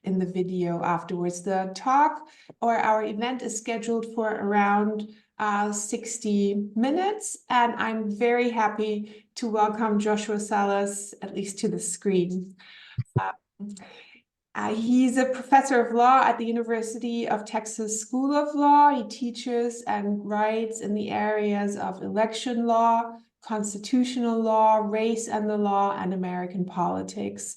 in the video afterwards. The talk or our event is scheduled for around 60 minutes, and I'm very happy to welcome Joshua Salas, at least to the screen. He's a professor of law at the University of Texas School of Law. He teaches and writes in the areas of election law, constitutional law, race and the law, and American politics.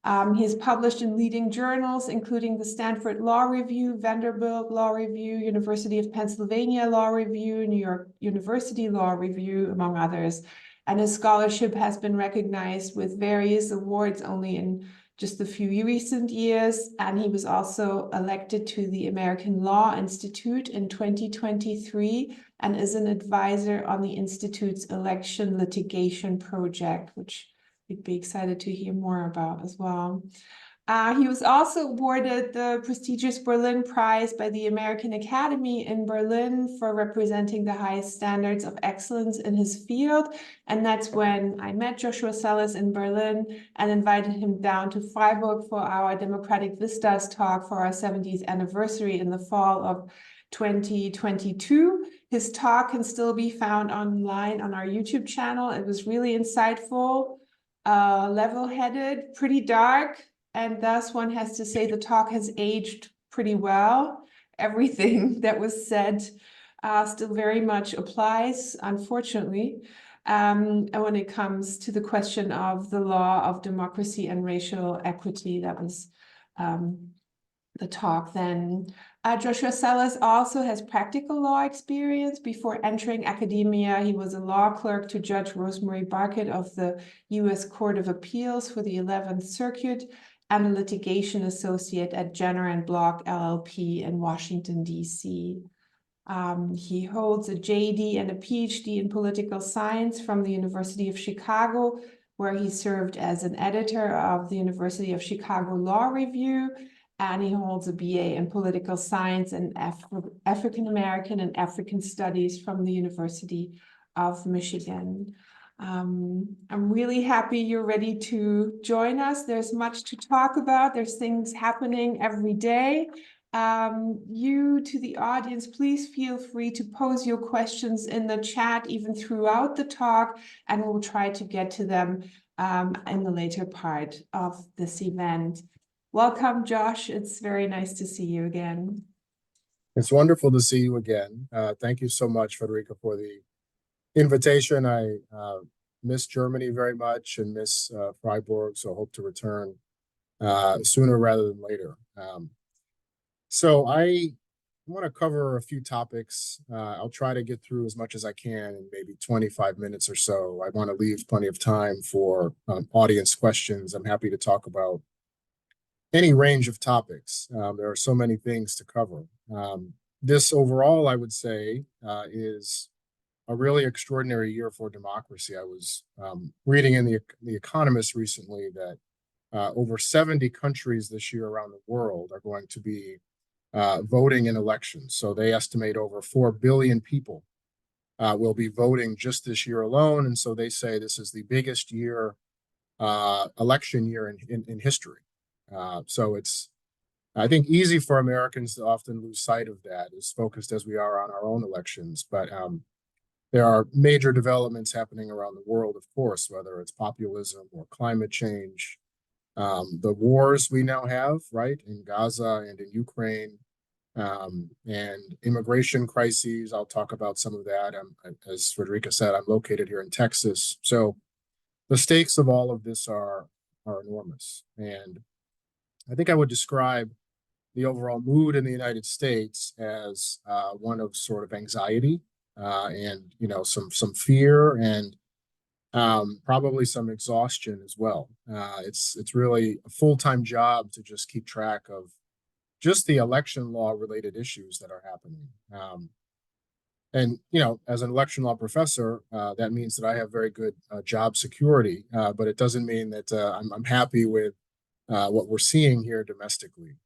He has published in leading journals, including the Stanford Law Review, Vanderbilt Law Review, University of Pennsylvania Law Review, New York University Law Review, among others. And his scholarship has been recognized with various awards only in just a few recent years. And he was also elected to the American Law Institute in 2023 and is an advisor on the Institute's election litigation project, which we'd be excited to hear more about as well. He was also awarded the prestigious Berlin Prize by the American Academy in Berlin for representing the highest standards of excellence in his field. And that's when I met Joshua Salas in Berlin and invited him down to Freiburg for our Democratic Vistas talk for our 70th anniversary in the fall of 2022. His talk can still be found online on our YouTube channel. It was really insightful, level-headed, pretty dark, and thus one has to say the talk has aged pretty well. Everything that was said still very much applies, unfortunately. And when it comes to the question of the law of democracy and racial equity, that was the talk then. Joshua Salas also has practical law experience. Before entering academia, he was a law clerk to Judge Rosemary Barkett of the U.S. Court of Appeals for the 11th Circuit and a litigation associate at Jenner & Block LLP in Washington, D.C. He holds a JD and a PhD in political science from the University of Chicago, where he served as an editor of the University of Chicago Law Review, and he holds a BA in political science and African American and African studies from the University of Michigan. I'm really happy you're ready to join us. There's much to talk about. There's things happening every day. You, to the audience, please feel free to pose your questions in the chat even throughout the talk, and we'll try to get to them in the later part of this event. Welcome, Josh. It's very nice to see you again. It's wonderful to see you again. Thank you so much, Federica, for the invitation. I miss Germany very much and miss Freiburg, so hope to return sooner rather than later. So I want to cover a few topics. I'll try to get through as much as I can in maybe 25 minutes or so. I want to leave plenty of time for audience questions. I'm happy to talk about any range of topics. There are so many things to cover. This overall, I would say, is a really extraordinary year for democracy. I was reading in the Economist recently that over 70 countries this year around the world are going to be voting in elections. So they estimate over 4 billion people will be voting just this year alone. And so they say this is the biggest year, election year in history. So it's, I think, easy for Americans to often lose sight of that, as focused as we are on our own elections. But there are major developments happening around the world, of course, whether it's populism or climate change, the wars we now have, right, in Gaza and in Ukraine, and immigration crises. I'll talk about some of that. As Federica said, I'm located here in Texas. So the stakes of all of this are enormous. And I think I would describe the overall mood in the United States as one of sort of anxiety and, you know, some fear and probably some exhaustion as well. It's really a full-time job to just keep track of just the election law related issues that are happening. And, you know, as an election law professor, that means that I have very good job security, but it doesn't mean that I'm happy with what we're seeing here domestically.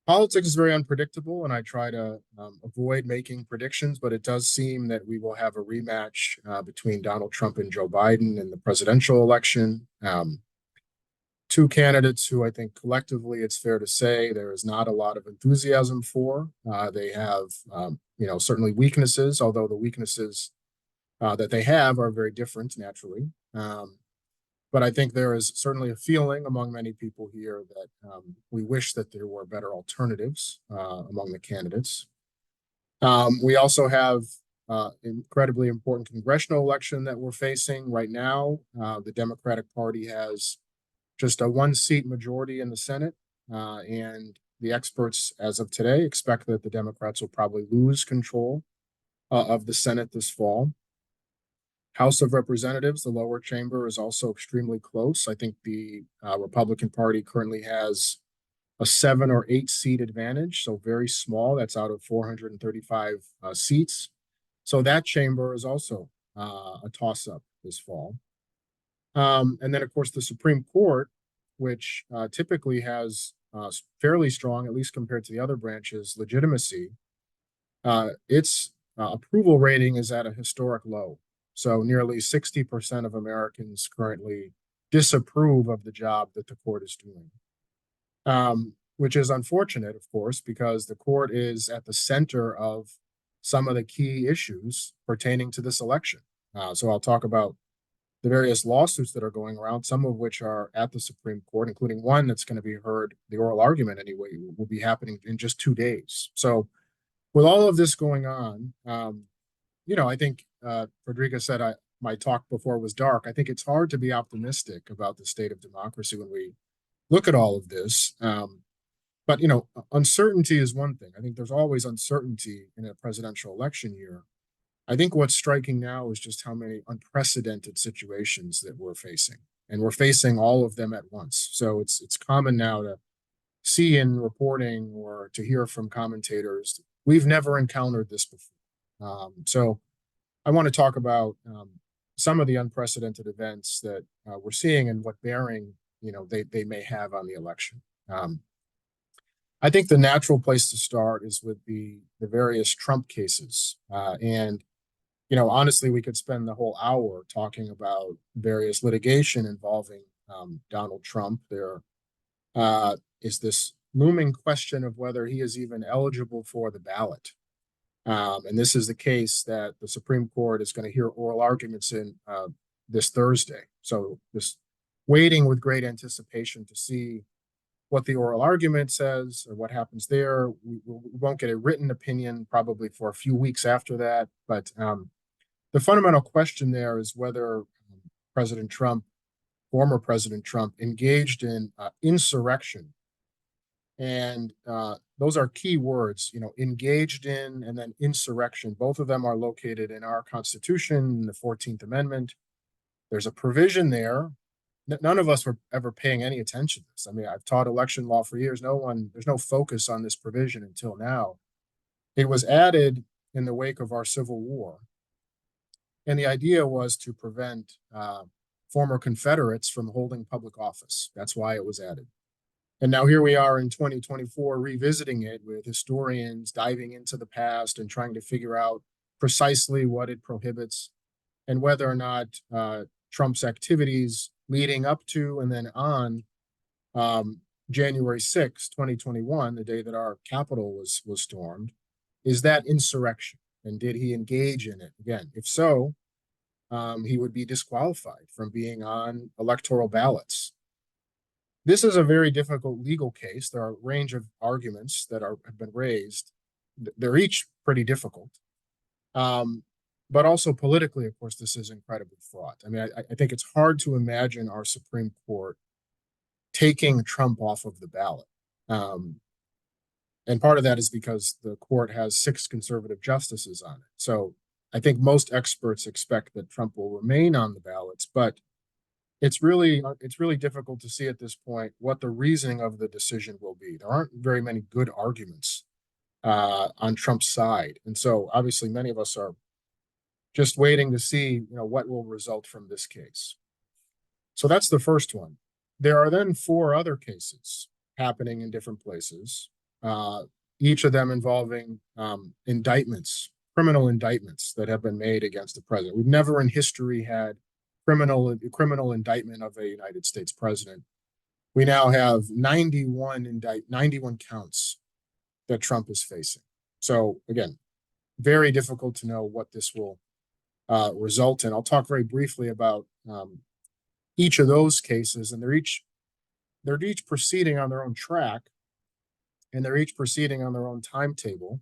Politics is very unpredictable, and I try to avoid making predictions, but it does seem that we will have a rematch between Donald Trump and Joe Biden in the presidential election. two candidates who I think collectively it's fair to say there is not a lot of enthusiasm for. They have, certainly weaknesses, although the weaknesses that they have are very different naturally. But I think there is certainly a feeling among many people here that we wish that there were better alternatives among the candidates. We also have incredibly important congressional election that we're facing right now. The Democratic Party has just a one-seat majority in the Senate, and the experts, as of today, expect that the Democrats will probably lose control of the Senate this fall. House of Representatives, the lower chamber, is also extremely close. I think the Republican Party currently has a 7 or 8 seat advantage, so very small. That's out of 435 seats. So that chamber is also a toss-up this fall. And then, of course, the Supreme Court, which typically has fairly strong, at least compared to the other branches, legitimacy. Its approval rating is at a historic low. So nearly 60% of Americans currently disapprove of the job that the court is doing, which is unfortunate, of course, because the court is at the center of some of the key issues pertaining to this election. So I'll talk about the various lawsuits that are going around, some of which are at the Supreme Court, including one that's going to be heard, the oral argument anyway, will be happening in just 2 days. So with all of this going on, I think Frederica said my talk before was dark. I think it's hard to be optimistic about the state of democracy when we look at all of this. But uncertainty is one thing. I think there's always uncertainty in a presidential election year. I think what's striking now is just how many unprecedented situations that we're facing, and we're facing all of them at once. So it's common now to see in reporting or to hear from commentators, we've never encountered this before. So I want to talk about some of the unprecedented events that we're seeing and what bearing they may have on the election. I think the natural place to start is with the various Trump cases. And honestly, we could spend the whole hour talking about various litigation involving Donald Trump. There is this looming question of whether he is even eligible for the ballot. And this is the case that the Supreme Court is going to hear oral arguments in this Thursday. So just waiting with great anticipation to see what the oral argument says or what happens there. We won't get a written opinion probably for a few weeks after that. But the fundamental question there is whether former President Trump, engaged in insurrection. And those are key words, engaged in and then insurrection. Both of them are located in our Constitution, in the 14th Amendment. There's a provision there. None of us were ever paying any attention to this. I mean, I've taught election law for years. There's no focus on this provision until now. It was added in the wake of our Civil War. And the idea was to prevent former Confederates from holding public office. That's why it was added. And now here we are in 2024 revisiting it with historians diving into the past and trying to figure out precisely what it prohibits and whether or not Trump's activities leading up to and then on January 6, 2021, the day that our Capitol was stormed, is that insurrection? And did he engage in it? Again, if so, he would be disqualified from being on electoral ballots. This is a very difficult legal case. There are a range of arguments that have been raised. They're each pretty difficult. But also politically, of course, this is incredibly fraught. I mean, I think it's hard to imagine our Supreme Court taking Trump off of the ballot. And part of that is because the court has 6 conservative justices on it. So I think most experts expect that Trump will remain on the ballots, but it's really difficult to see at this point what the reasoning of the decision will be. There aren't very many good arguments on Trump's side. And so obviously many of us are just waiting to see, what will result from this case. So that's the first one. There are then 4 other cases happening in different places, each of them involving criminal indictments that have been made against the president. We've never in history had criminal indictment of a United States president. we now have 91 counts that Trump is facing. So again, very difficult to know what this will result in. I'll talk very briefly about each of those cases, and they're each proceeding on their own track, and they're each proceeding on their own timetable.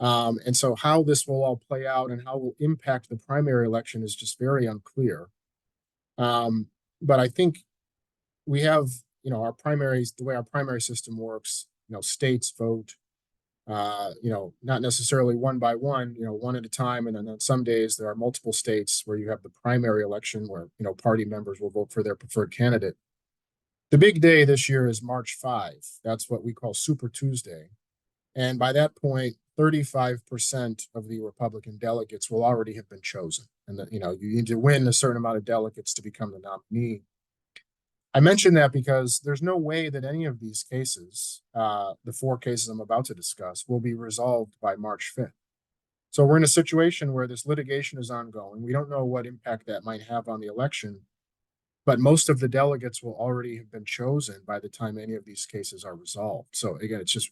And so how this will all play out and how it will impact the primary election is just very unclear. But I think we have, our primaries, the way our primary system works, states vote, not necessarily one by one, one at a time. And then on some days there are multiple states where you have the primary election where, party members will vote for their preferred candidate. The big day this year is March 5. That's what we call Super Tuesday. And by that point, 35% of the Republican delegates will already have been chosen. And that, you need to win a certain amount of delegates to become the nominee. I mention that because there's no way that any of these cases, the 4 cases I'm about to discuss, will be resolved by March 5th. So we're in a situation where this litigation is ongoing. We don't know what impact that might have on the election, but most of the delegates will already have been chosen by the time any of these cases are resolved. So again, it's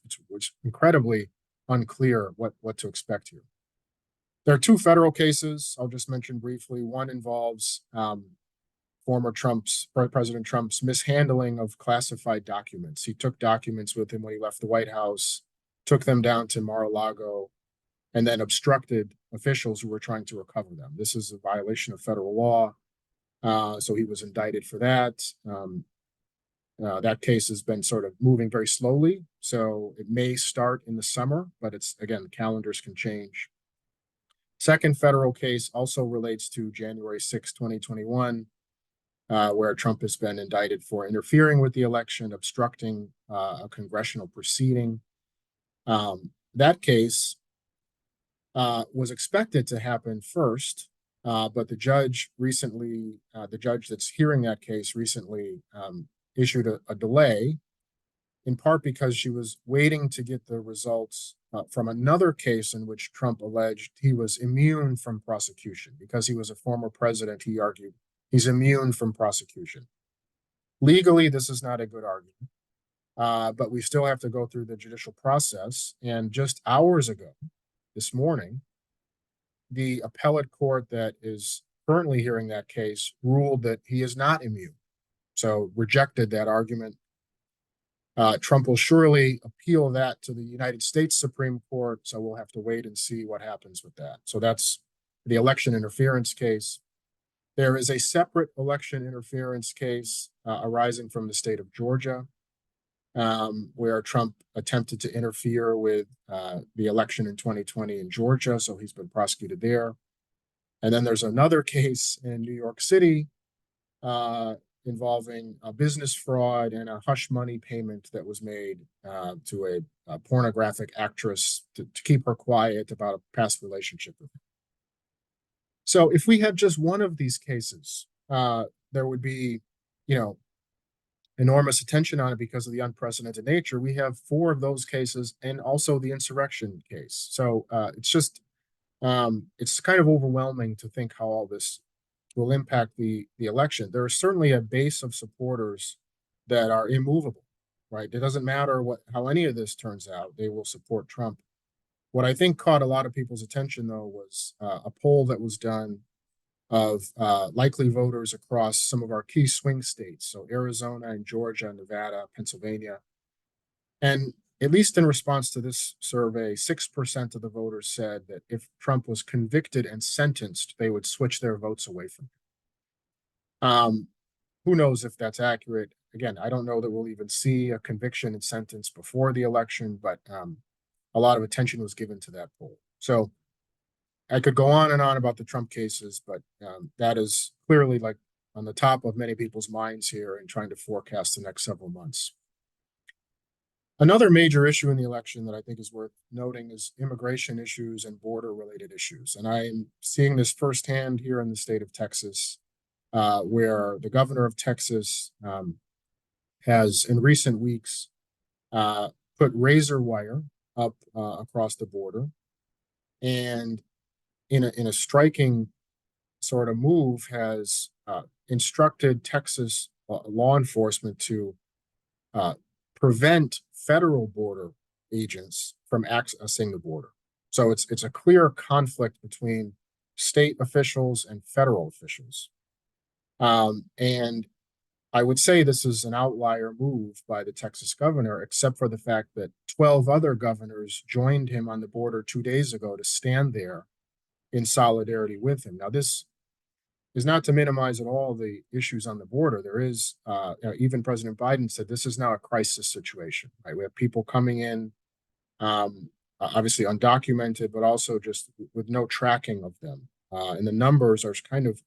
incredibly unclear what to expect here. There are 2 federal cases I'll just mention briefly. One involves President Trump's mishandling of classified documents. He took documents with him when he left the White House, took them down to Mar-a-Lago, and then obstructed officials who were trying to recover them. This is a violation of federal law. So he was indicted for that. That case has been sort of moving very slowly. So it may start in the summer, but again, calendars can change. Second federal case also relates to January 6, 2021, where Trump has been indicted for interfering with the election, obstructing a congressional proceeding. That case was expected to happen first, but the judge that's hearing that case recently issued a delay, in part because she was waiting to get the results from another case in which Trump alleged he was immune from prosecution. Because he was a former president, he argued, he's immune from prosecution. Legally, this is not a good argument, but we still have to go through the judicial process. And just hours ago, this morning, the appellate court that is currently hearing that case ruled that he is not immune. So rejected that argument. Trump will surely appeal that to the United States Supreme Court, so we'll have to wait and see what happens with that. So that's the election interference case. There is a separate election interference case arising from the state of Georgia, where Trump attempted to interfere with the election in 2020 in Georgia, so he's been prosecuted there. And then there's another case in New York City involving a business fraud and a hush money payment that was made to a pornographic actress to keep her quiet about a past relationship with her. So if we had just one of these cases, there would be, enormous attention on it because of the unprecedented nature. We have 4 of those cases and also the insurrection case. So it's kind of overwhelming to think how all this will impact the election. There is certainly a base of supporters that are immovable, right? It doesn't matter how any of this turns out, they will support Trump. What I think caught a lot of people's attention, though, was a poll that was done of likely voters across some of our key swing states, so Arizona and Georgia, Nevada, Pennsylvania. And at least in response to this survey, 6% of the voters said that if Trump was convicted and sentenced, they would switch their votes away from him. Who knows if that's accurate? Again, I don't know that we'll even see a conviction and sentence before the election, but a lot of attention was given to that poll. So I could go on and on about the Trump cases, but that is clearly like on the top of many people's minds here in trying to forecast the next several months. Another major issue in the election that I think is worth noting is immigration issues and border-related issues. And I am seeing this firsthand here in the state of Texas, where the governor of Texas has, in recent weeks, put razor wire up across the border. And in a striking sort of move, has instructed Texas law enforcement to prevent federal border agents from accessing the border. So it's a clear conflict between state officials and federal officials. And I would say this is an outlier move by the Texas governor, except for the fact that 12 other governors joined him on the border 2 days ago to stand there in solidarity with him. Now, this is not to minimize at all the issues on the border. There is, even President Biden said this is now a crisis situation, right? We have people coming in, obviously undocumented, but also just with no tracking of them. And the numbers are kind of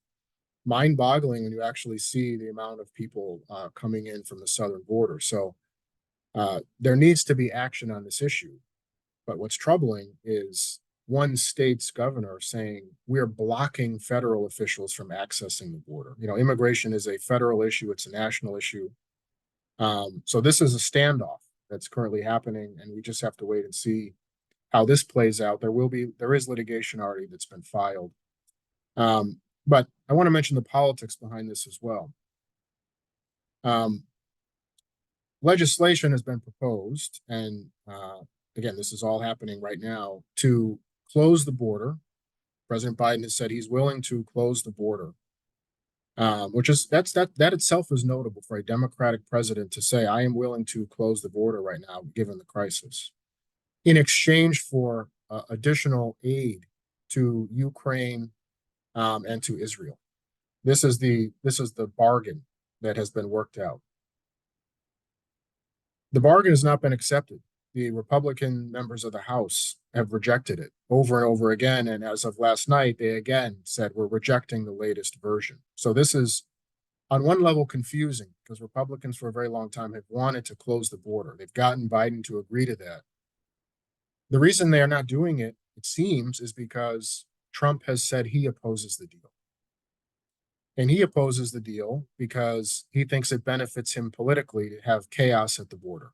mind-boggling when you actually see the amount of people coming in from the southern border. So there needs to be action on this issue. But what's troubling is one state's governor saying we're blocking federal officials from accessing the border. You know, immigration is a federal issue. It's a national issue. So this is a standoff that's currently happening, and we just have to wait and see how this plays out. There is litigation already that's been filed. But I want to mention the politics behind this as well. Legislation has been proposed, and again, this is all happening right now, to close the border. President Biden has said he's willing to close the border, which is that itself is notable for a Democratic president to say, I am willing to close the border right now, given the crisis, in exchange for additional aid to Ukraine and to Israel. This is the bargain that has been worked out. The bargain has not been accepted. The Republican members of the House have rejected it over and over again. And as of last night, they again said, we're rejecting the latest version. So this is, on one level, confusing, because Republicans for a very long time have wanted to close the border. They've gotten Biden to agree to that. The reason they are not doing it, it seems, is because Trump has said he opposes the deal. And he opposes the deal because he thinks it benefits him politically to have chaos at the border.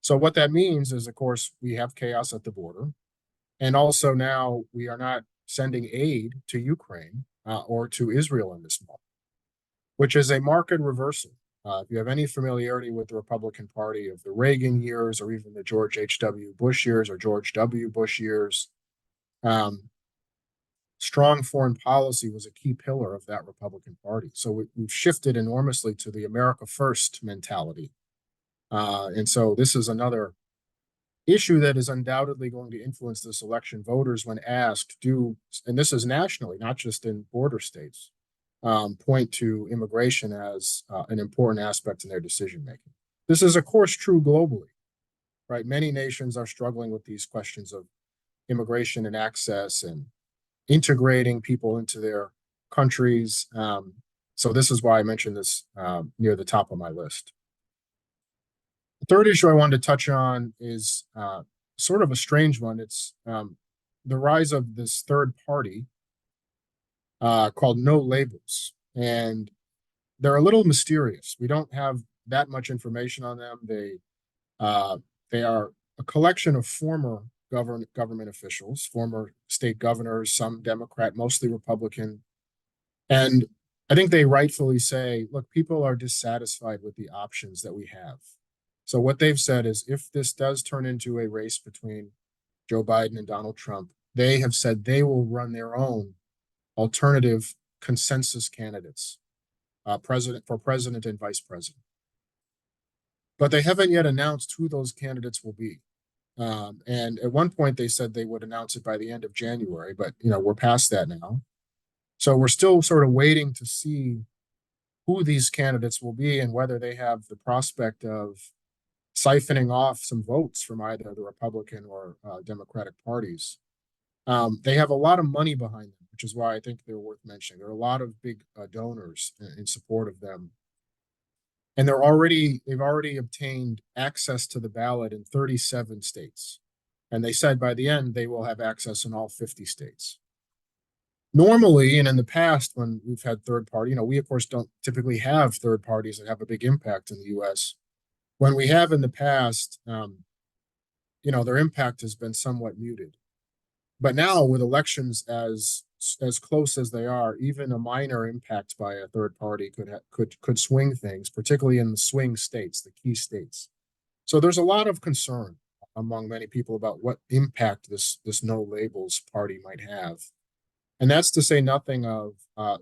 So what that means is, of course, we have chaos at the border. And also now we are not sending aid to Ukraine or to Israel in this moment, which is a marked reversal. If you have any familiarity with the Republican Party of the Reagan years, or even the George H.W. Bush years or George W. Bush years, strong foreign policy was a key pillar of that Republican Party. So we've shifted enormously to the America First mentality. And so this is another issue that is undoubtedly going to influence this election. Voters, when asked, and this is nationally, not just in border states, point to immigration as an important aspect in their decision-making. This is, of course, true globally, right? Many nations are struggling with these questions of immigration and access and integrating people into their countries. So this is why I mentioned this near the top of my list. The third issue I wanted to touch on is sort of a strange one. It's the rise of this third party called No Labels. And they're a little mysterious. We don't have that much information on them. They are a collection of former government officials, former state governors, some Democrat, mostly Republican. And I think they rightfully say, look, people are dissatisfied with the options that we have. So what they've said is, if this does turn into a race between Joe Biden and Donald Trump, they have said they will run their own alternative consensus candidates, for president and vice president. But they haven't yet announced who those candidates will be. And at one point they said they would announce it by the end of January, but we're past that now. So we're still sort of waiting to see who these candidates will be and whether they have the prospect of siphoning off some votes from either the Republican or Democratic parties. They have a lot of money behind them, which is why I think they're worth mentioning. There are a lot of big donors in support of them. And they've already obtained access to the ballot in 37 states. And they said by the end, they will have access in all 50 states. Normally, and in the past, when we've had third party, we of course don't typically have third parties that have a big impact in the US. When we have in the past, their impact has been somewhat muted. But now with elections as as close as they are, even a minor impact by a third party could swing things, particularly in the swing states, the key states. So there's a lot of concern among many people about what impact this no labels party might have. And that's to say nothing of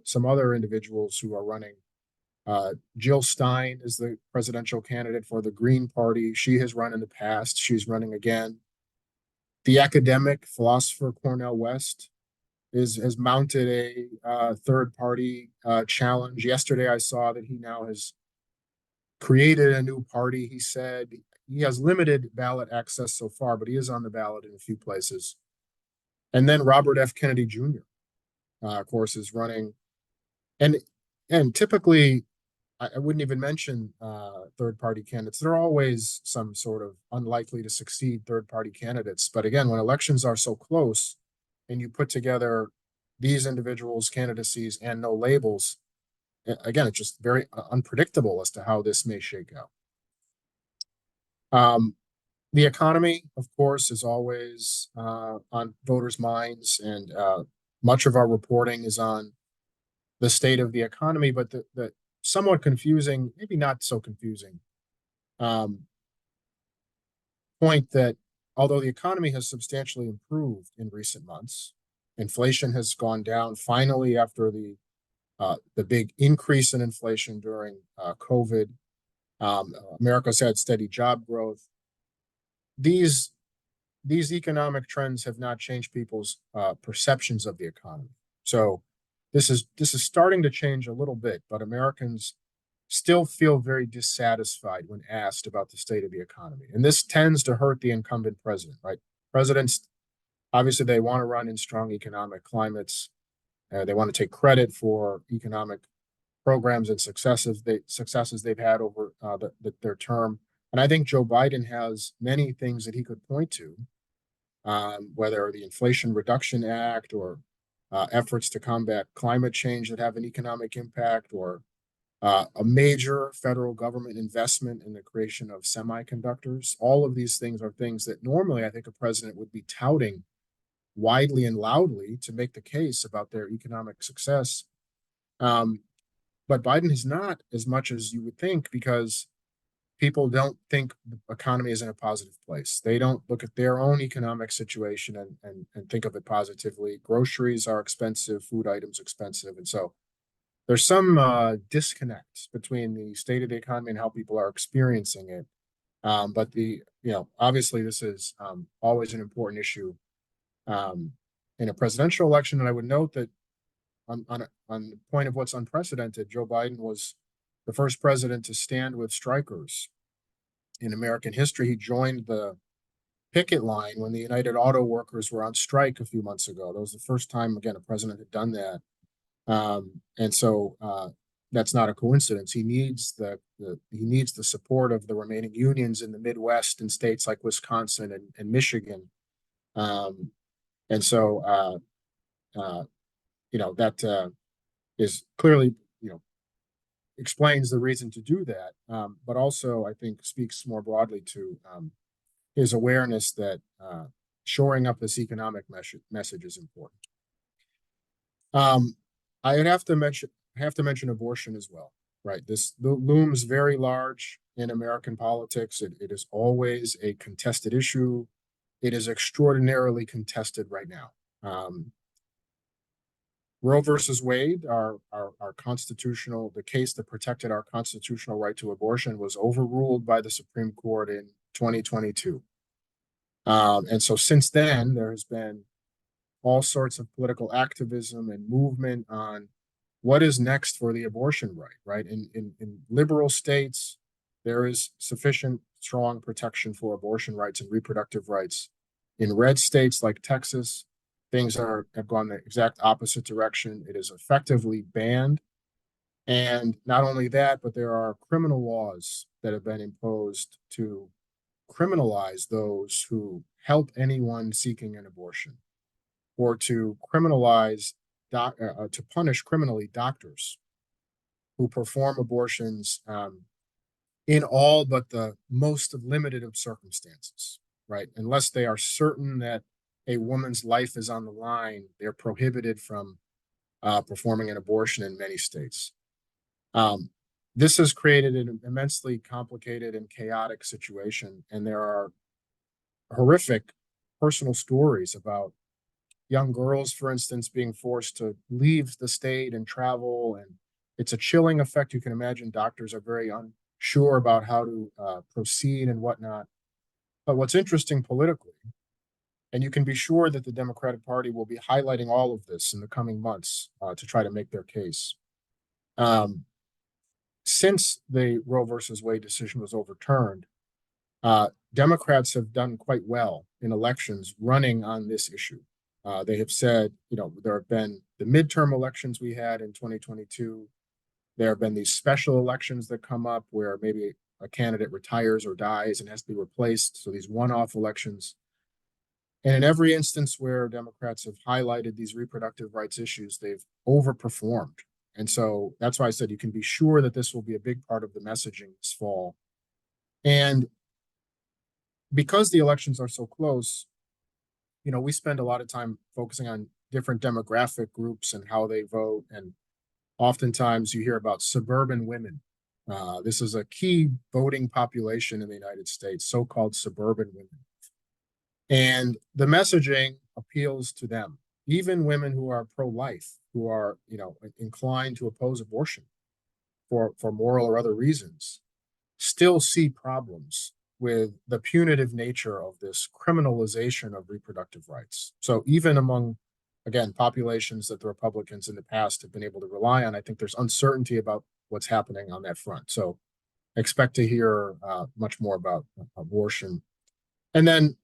some other individuals who are running. Jill Stein is the presidential candidate for the Green Party. She has run in the past. She's running again. The academic philosopher Cornel West has mounted a third party challenge. Yesterday, I saw that he now has created a new party. He said he has limited ballot access so far, but he is on the ballot in a few places. And then Robert F. Kennedy Jr., of course, is running. And typically, I wouldn't even mention third-party candidates. There are always some sort of unlikely to succeed third-party candidates. But again, when elections are so close and you put together these individuals' candidacies and no labels, again, it's just very unpredictable as to how this may shake out. The economy, of course, is always on voters' minds, and much of our reporting is on the state of the economy, but the somewhat confusing, maybe not so confusing, point that although the economy has substantially improved in recent months, inflation has gone down finally after the big increase in inflation during COVID. America's had steady job growth. These economic trends have not changed people's perceptions of the economy. So this is starting to change a little bit, but Americans still feel very dissatisfied when asked about the state of the economy. And this tends to hurt the incumbent president, right? Presidents, obviously, they want to run in strong economic climates. They want to take credit for economic programs and successes they've had over their term. And I think Joe Biden has many things that he could point to, whether the Inflation Reduction Act or efforts to combat climate change that have an economic impact, or a major federal government investment in the creation of semiconductors. All of these things are things that normally I think a president would be touting widely and loudly to make the case about their economic success. But Biden has not, as much as you would think, because people don't think the economy is in a positive place. They don't look at their own economic situation and think of it positively. Groceries are expensive, food items expensive. And so there's some disconnect between the state of the economy and how people are experiencing it. But obviously this is always an important issue in a presidential election. And I would note that on the point of what's unprecedented, Joe Biden was the first president to stand with strikers in American history. He joined the picket line when the United Auto Workers were on strike a few months ago. That was the first time, again, a president had done that. And so that's not a coincidence. He needs the support of the remaining unions in the Midwest and states like Wisconsin and Michigan. And so that is clearly, explains the reason to do that, but also I think speaks more broadly to his awareness that shoring up this economic message is important. I would have to mention abortion as well, right? This looms very large in American politics. It is always a contested issue. It is extraordinarily contested right now. Roe versus Wade, our constitutional, the case that protected our constitutional right to abortion, was overruled by the Supreme Court in 2022. And so since then, there has been all sorts of political activism and movement on what is next for the abortion right, right? In liberal states, there is sufficient strong protection for abortion rights and reproductive rights. In red states like Texas, things have gone the exact opposite direction. It is effectively banned. And not only that, but there are criminal laws that have been imposed to criminalize those who help anyone seeking an abortion, or to criminalize, to punish criminally doctors who perform abortions in all but the most limited of circumstances, right? Unless they are certain that a woman's life is on the line, they're prohibited from performing an abortion in many states. This has created an immensely complicated and chaotic situation, and there are horrific personal stories about young girls, for instance, being forced to leave the state and travel, and it's a chilling effect. You can imagine doctors are very unsure about how to proceed and whatnot. But what's interesting politically, and you can be sure that the Democratic Party will be highlighting all of this in the coming months to try to make their case. Since the Roe versus Wade decision was overturned, Democrats have done quite well in elections running on this issue. They have said, there have been the midterm elections we had in 2022. There have been these special elections that come up where maybe a candidate retires or dies and has to be replaced. So these one-off elections. And in every instance where Democrats have highlighted these reproductive rights issues, they've overperformed. And so that's why I said you can be sure that this will be a big part of the messaging this fall. And because the elections are so close, we spend a lot of time focusing on different demographic groups and how they vote. And oftentimes you hear about suburban women. This is a key voting population in the United States, so-called suburban women. And the messaging appeals to them, even women who are pro-life, who are, inclined to oppose abortion for moral or other reasons, still see problems with the punitive nature of this criminalization of reproductive rights. So even among, again, populations that the Republicans in the past have been able to rely on, I think there's uncertainty about what's happening on that front. So expect to hear much more about abortion. And then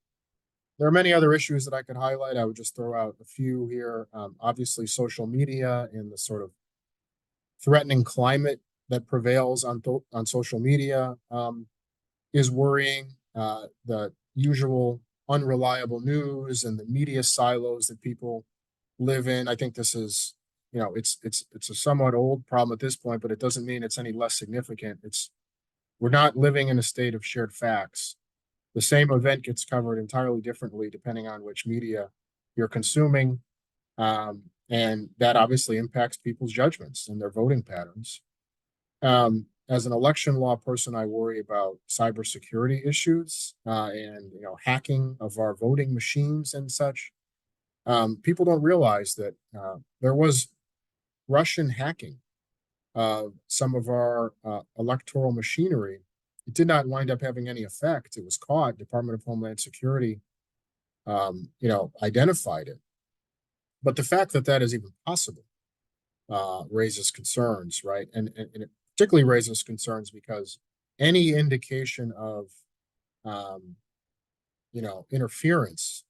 there are many other issues that I could highlight. I would just throw out a few here. Obviously, social media and the sort of threatening climate that prevails on social media is worrying. The usual unreliable news and the media silos that people live in. I think this is, it's a somewhat old problem at this point, but it doesn't mean it's any less significant. We're not living in a state of shared facts. The same event gets covered entirely differently depending on which media you're consuming. And that obviously impacts people's judgments and their voting patterns. As an election law person, I worry about cybersecurity issues and hacking of our voting machines and such. People don't realize that there was Russian hacking of some of our electoral machinery. It did not wind up having any effect. It was caught. Department of Homeland Security, identified it. But the fact that that is even possible raises concerns, right? And it particularly raises concerns because any indication of, interference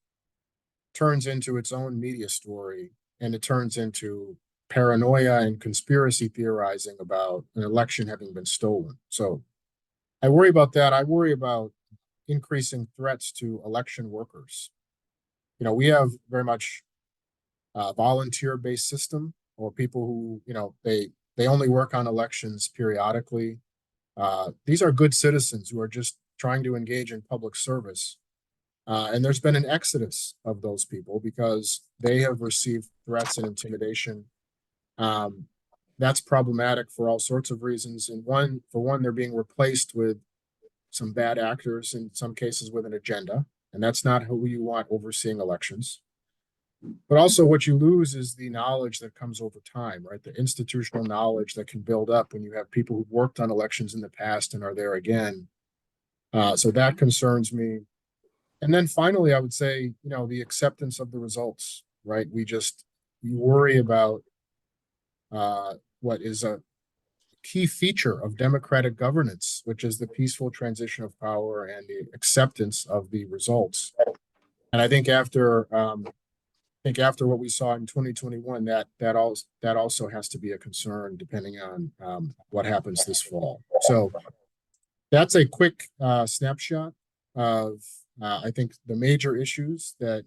turns into its own media story, and it turns into paranoia and conspiracy theorizing about an election having been stolen. So I worry about that. I worry about increasing threats to election workers. We have very much a volunteer-based system, or people who, they only work on elections periodically. These are good citizens who are just trying to engage in public service. And there's been an exodus of those people because they have received threats and intimidation. That's problematic for all sorts of reasons. And for one, they're being replaced with some bad actors, in some cases with an agenda. And that's not who you want overseeing elections. But also what you lose is the knowledge that comes over time, right? The institutional knowledge that can build up when you have people who've worked on elections in the past and are there again. So that concerns me. And then finally, I would say, the acceptance of the results, right? You worry about what is a key feature of democratic governance, which is the peaceful transition of power and the acceptance of the results. And I think after what we saw in 2021, that also has to be a concern depending on what happens this fall. So that's a quick snapshot of I think the major issues that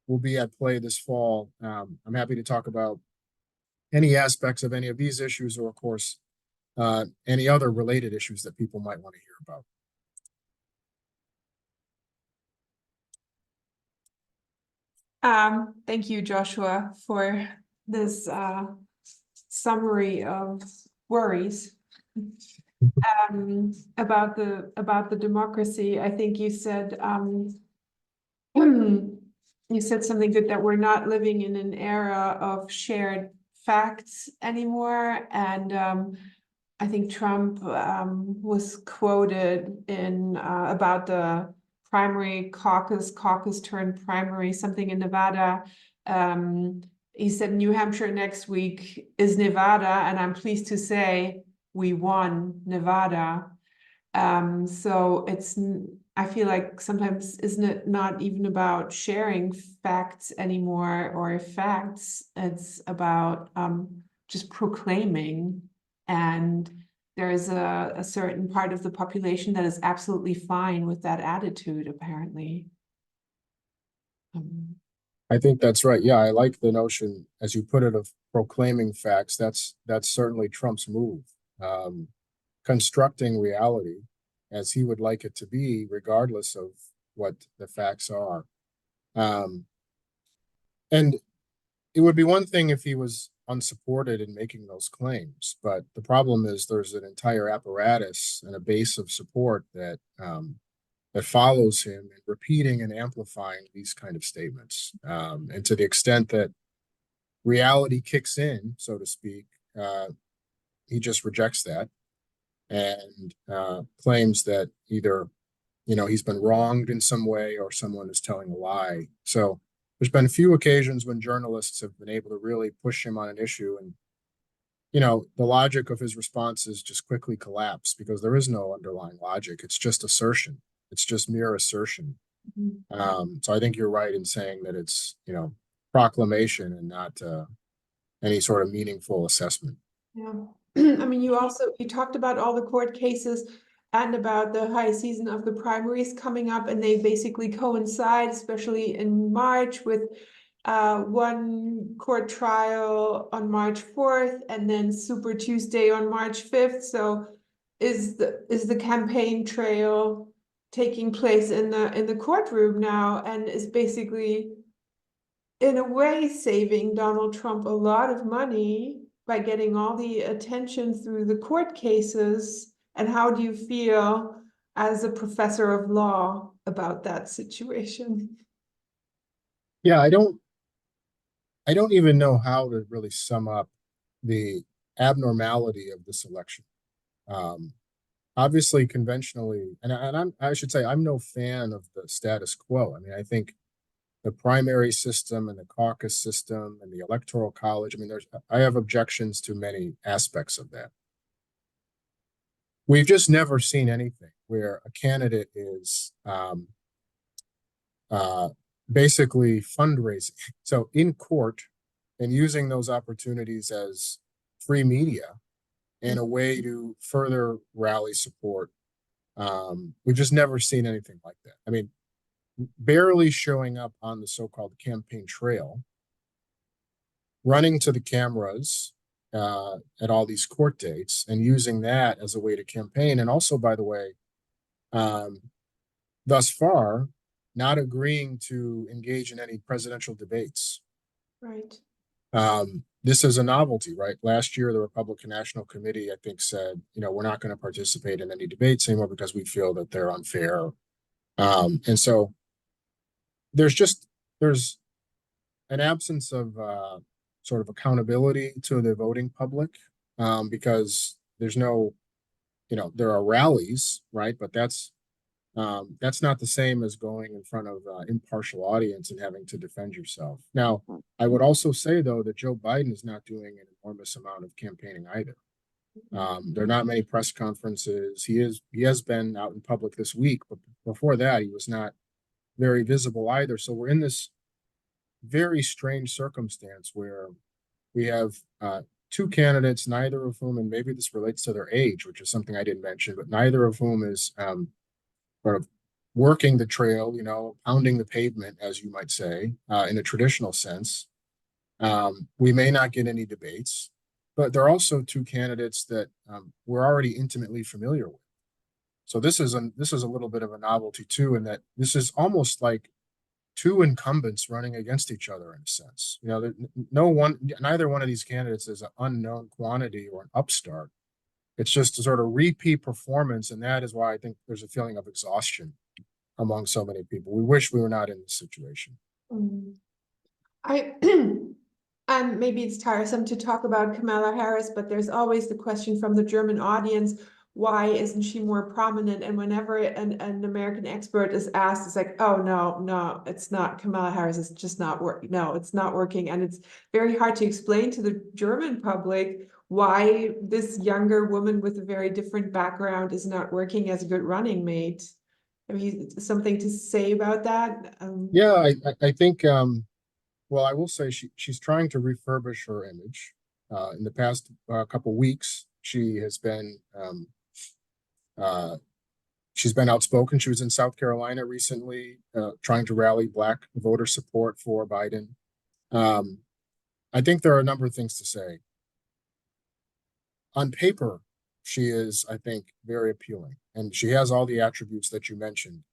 will be at play this fall. I'm happy to talk about any aspects of any of these issues, or of course, any other related issues that people might want to hear about. Thank you, Joshua, for this summary of worries about the democracy. I think you said you said something good, that we're not living in an era of shared facts anymore, and I think Trump was quoted in about the primary caucus turned primary, something in Nevada. He said New Hampshire next week is Nevada, and I'm pleased to say we won Nevada. So I feel like sometimes isn't it not even about sharing facts anymore or facts, it's about just proclaiming. And there is a certain part of the population that is absolutely fine with that attitude, apparently. I think that's right. Yeah, I like the notion, as you put it, of proclaiming facts. That's certainly Trump's move. Constructing reality as he would like it to be, regardless of what the facts are. And it would be one thing if he was unsupported in making those claims, but the problem is there's an entire apparatus and a base of support that that follows him in repeating and amplifying these kind of statements. And to the extent that reality kicks in, so to speak, he just rejects that and claims that either, he's been wronged in some way or someone is telling a lie. So there's been a few occasions when journalists have been able to really push him on an issue, and the logic of his responses just quickly collapse because there is no underlying logic. It's just assertion. It's just mere assertion. So I think you're right in saying that it's, proclamation and not any sort of meaningful assessment. Yeah. I mean, you talked about all the court cases and about the high season of the primaries coming up, and they basically coincide, especially in March, with one court trial on March 4th and then Super Tuesday on March 5th. So is the campaign trail taking place in the courtroom now, and is basically in a way saving Donald Trump a lot of money by getting all the attention through the court cases. And how do you feel as a professor of law about that situation? Yeah, I don't even know how to really sum up the abnormality of this election. Obviously, conventionally, and I should say I'm no fan of the status quo. I mean, I think the primary system and the caucus system and the electoral college, I mean, I have objections to many aspects of that. We've just never seen anything where a candidate is basically fundraising. So in court and using those opportunities as free media in a way to further rally support. We've just never seen anything like that. I mean, barely showing up on the so-called campaign trail, running to the cameras at all these court dates and using that as a way to campaign. And also, by the way, thus far, not agreeing to engage in any presidential debates. Right. This is a novelty, right? Last year, the Republican National Committee, I think, said, we're not going to participate in any debates anymore because we feel that they're unfair. And so there's an absence of sort of accountability to the voting public because there's no, there are rallies, right? But that's not the same as going in front of an impartial audience and having to defend yourself. Now, I would also say, though, that Joe Biden is not doing an enormous amount of campaigning either. There are not many press conferences. He has been out in public this week, but before that, he was not very visible either. So we're in this very strange circumstance where we have two candidates, neither of whom, and maybe this relates to their age, which is something I didn't mention, but neither of whom is sort of working the trail, pounding the pavement, as you might say, in a traditional sense. We may not get any debates, but there are also two candidates that we're already intimately familiar with. So this is a little bit of a novelty too, in that this is almost like two incumbents running against each other in a sense. You know, neither one of these candidates is an unknown quantity or an upstart. It's just a sort of repeat performance, and that is why I think there's a feeling of exhaustion among so many people. We wish we were not in this situation. I and maybe it's tiresome to talk about Kamala Harris, but there's always the question from the German audience, why isn't she more prominent? And whenever an American expert is asked, it's like, oh, no, it's not Kamala Harris. It's just not working. No, it's not working. And it's very hard to explain to the German public why this younger woman with a very different background is not working as a good running mate. I mean, something to say about that? Yeah, I think, well, I will say she's trying to refurbish her image. In the past couple weeks, she has been she's been outspoken. She was in South Carolina recently, trying to rally Black voter support for Biden. I think there are a number of things to say. On paper, she is, I think, very appealing, and she has all the attributes that you mentioned.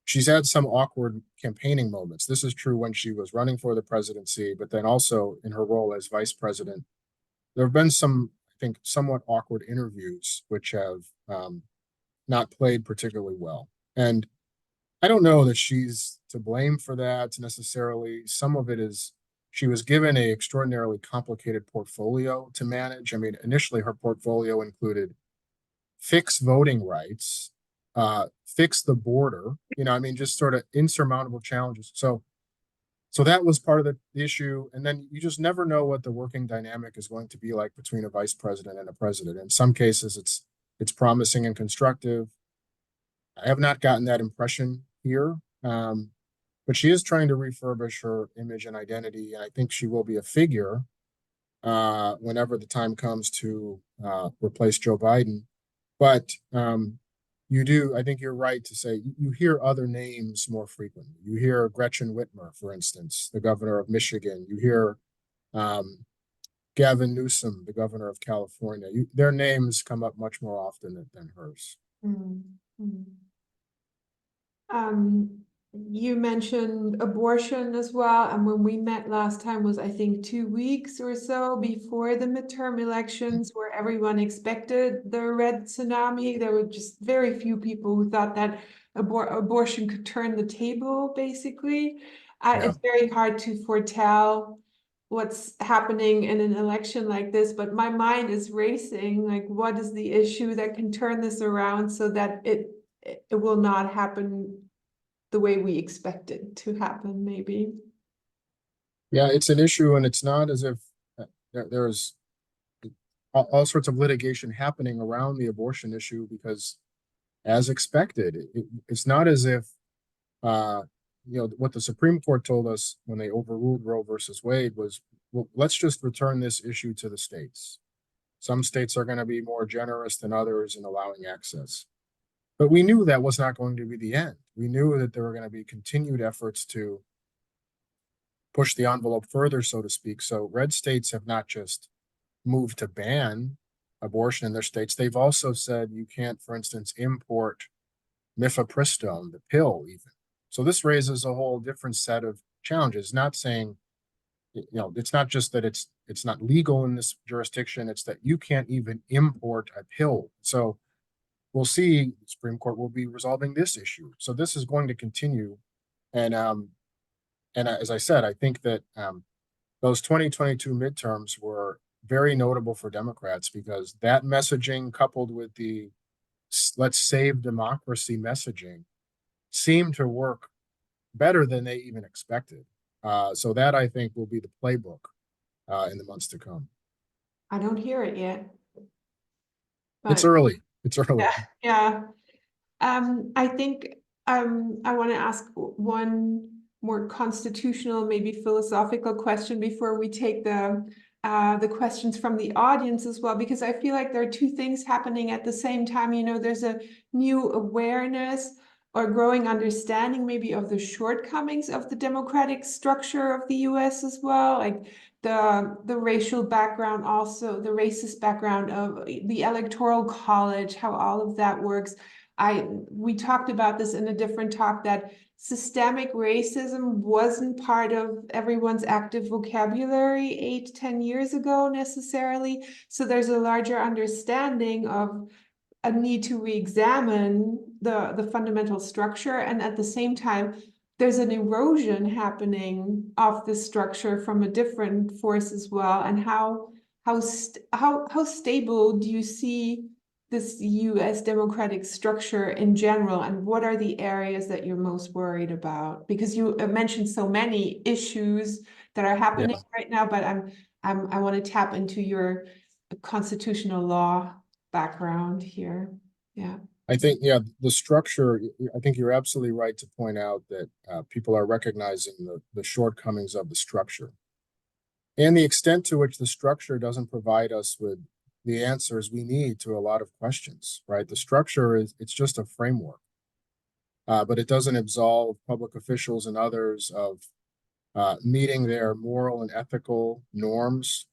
She's had some awkward campaigning moments. This is true when she was running for the presidency, but then also in her role as vice president. There have been some, I think, somewhat awkward interviews which have not played particularly well. And I don't know that she's to blame for that necessarily. Some of it is she was given an extraordinarily complicated portfolio to manage. I mean, initially her portfolio included fix voting rights, fix the border, you know, I mean, just sort of insurmountable challenges. So that was part of the issue. And then you just never know what the working dynamic is going to be like between a vice president and a president. In some cases, it's promising and constructive. I have not gotten that impression here, but she is trying to refurbish her image and identity. And I think she will be a figure whenever the time comes to replace Joe Biden. But I think you're right to say you hear other names more frequently. You hear Gretchen Whitmer, for instance, the governor of Michigan. You hear Gavin Newsom, the governor of California. Their names come up much more often than hers. You mentioned abortion as well, and when we met last time was, I think, 2 weeks or so before the midterm elections, where everyone expected the red tsunami. There were just very few people who thought that abortion could turn the table, basically. It's very hard to foretell what's happening in an election like this, but my mind is racing. Like, what is the issue that can turn this around so that it will not happen the way we expect it to happen, maybe? Yeah, it's an issue, and it's not as if there's all sorts of litigation happening around the abortion issue, because as expected, it's not as if what the Supreme Court told us when they overruled Roe versus Wade was, well, let's just return this issue to the states. Some states are going to be more generous than others in allowing access. But we knew that was not going to be the end. We knew that there were going to be continued efforts to push the envelope further, so to speak. So red states have not just moved to ban abortion in their states. They've also said you can't, for instance, import mifepristone, the pill, even. So this raises a whole different set of challenges. Not saying, it's not just that it's not legal in this jurisdiction. It's that you can't even import a pill. So we'll see. The Supreme Court will be resolving this issue. So this is going to continue. And as I said, I think that those 2022 midterms were very notable for Democrats, because that messaging, coupled with the let's save democracy messaging, seemed to work better than they even expected. So that, I think, will be the playbook in the months to come. I don't hear it yet. It's early. It's early. Yeah. I think I want to ask one more constitutional, maybe philosophical question before we take the questions from the audience as well, because I feel like there are two things happening at the same time. There's a new awareness or growing understanding maybe of the shortcomings of the democratic structure of the US as well, like the racial background, also the racist background of the electoral college, how all of that works. we talked about this in a different talk, that systemic racism wasn't part of everyone's active vocabulary 8-10 years ago necessarily. So there's a larger understanding of a need to re-examine the fundamental structure, and at the same time, there's an erosion happening of the structure from a different force as well. And how stable do you see this US democratic structure in general, and what are the areas that you're most worried about? Because you mentioned so many issues that are happening right now, but I want to tap into your constitutional law background here. Yeah. I think, yeah, the structure, I think you're absolutely right to point out that people are recognizing the shortcomings of the structure and the extent to which the structure doesn't provide us with the answers we need to a lot of questions, right? The structure it's just a framework, but it doesn't absolve public officials and others of meeting their moral and ethical norms.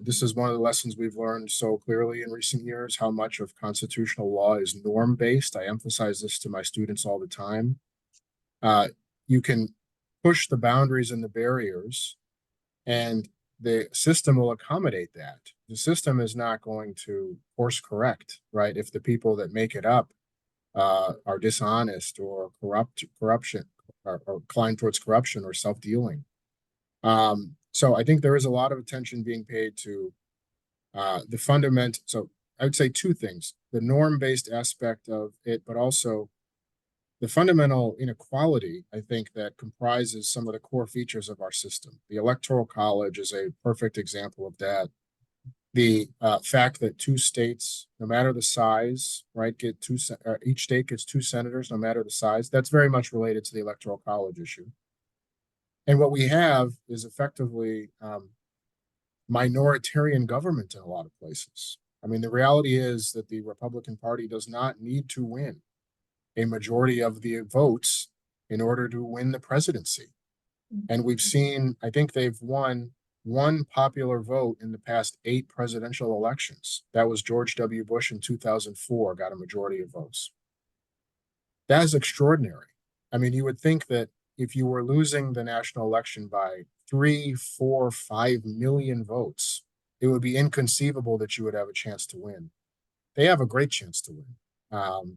This is one of the lessons we've learned so clearly in recent years, how much of constitutional law is norm-based. I emphasize this to my students all the time. You can push the boundaries and the barriers, and the system will accommodate that. The system is not going to course correct, right? If the people that make it up are dishonest or corruption, or inclined towards corruption or self-dealing. So I think there is a lot of attention being paid to the fundamental. So I would say two things: the norm-based aspect of it, but also the fundamental inequality, I think, that comprises some of the core features of our system. The Electoral College is a perfect example of that. The fact that two states, no matter the size, right, get each state gets 2 senators, no matter the size, that's very much related to the Electoral College issue. And what we have is effectively minoritarian government in a lot of places. I mean, the reality is that the Republican Party does not need to win a majority of the votes in order to win the presidency. And we've seen, I think they've won one popular vote in the past 8 presidential elections. That was George W. Bush in 2004, got a majority of votes. That is extraordinary. I mean, you would think that if you were losing the national election by 3, 4, 5 million votes, it would be inconceivable that you would have a chance to win. They have a great chance to win.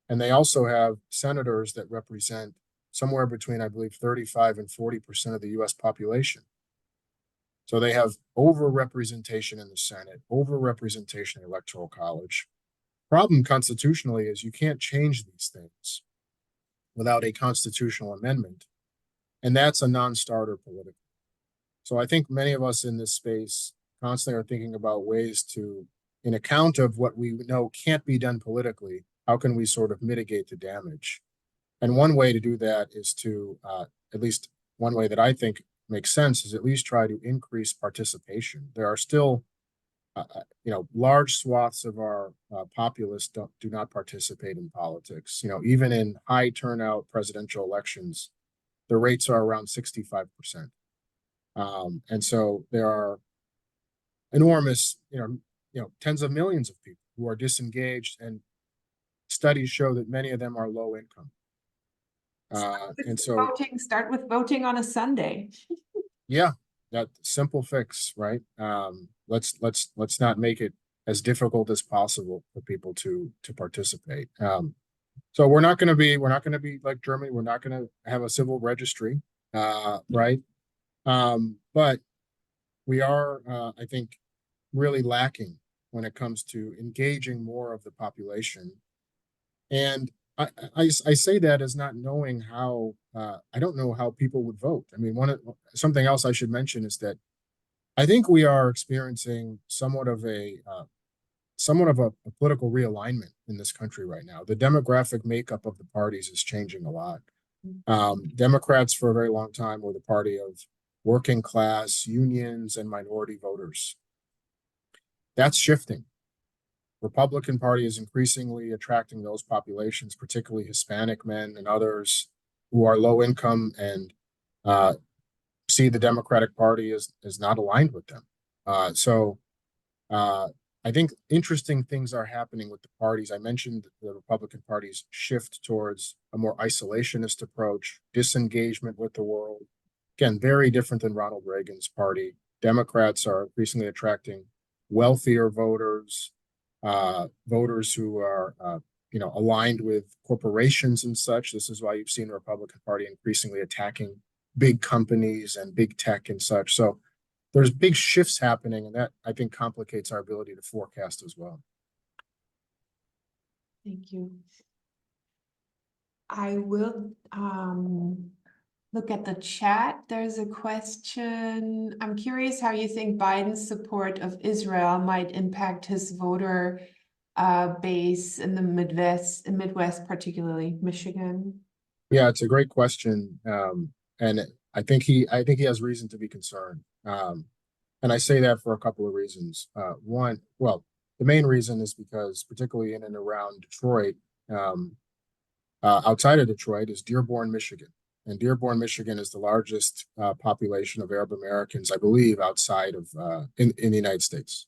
And they also have senators that represent somewhere between, I believe, 35 and 40% of the US population. So they have overrepresentation in the Senate, overrepresentation in the Electoral College. Problem constitutionally is you can't change these things without a constitutional amendment, and that's a non-starter politically. So I think many of us in this space constantly are thinking about ways to, in account of what we know can't be done politically, how can we sort of mitigate the damage? And one way to do that is to, at least one way that I think makes sense, is at least try to increase participation. There are still, large swaths of our populace do not participate in politics. Even in high turnout presidential elections, the rates are around 65%. And so there are enormous, tens of millions of people who are disengaged, and studies show that many of them are low income. And so start with voting on a Sunday. Yeah, that simple fix, right? Let's not make it as difficult as possible for people to participate. So we're not going to be like Germany. We're not going to have a civil registry, right? But we are, I think, really lacking when it comes to engaging more of the population. And I say that as not knowing how, I don't know how people would vote. I mean, something else I should mention is that I think we are experiencing somewhat of a political realignment in this country right now. The demographic makeup of the parties is changing a lot. Democrats for a very long time were the party of working class, unions, and minority voters. That's shifting. Republican Party is increasingly attracting those populations, particularly Hispanic men and others who are low income and see the Democratic Party as not aligned with them. So I think interesting things are happening with the parties. I mentioned the Republican Party's shift towards a more isolationist approach, disengagement with the world. Again, very different than Ronald Reagan's party. Democrats are increasingly attracting wealthier voters, voters who are, aligned with corporations and such. This is why you've seen the Republican Party increasingly attacking big companies and big tech and such. So there's big shifts happening, and that I think complicates our ability to forecast as well. Thank you. I will look at the chat. There's a question. I'm curious how you think Biden's support of Israel might impact his voter base in the Midwest, particularly Michigan. Yeah, it's a great question, and I think he has reason to be concerned. And I say that for a couple of reasons. One, well, the main reason is because, particularly in and around Detroit, outside of Detroit is Dearborn, Michigan. And Dearborn, Michigan is the largest population of Arab Americans, I believe, outside of in the United States.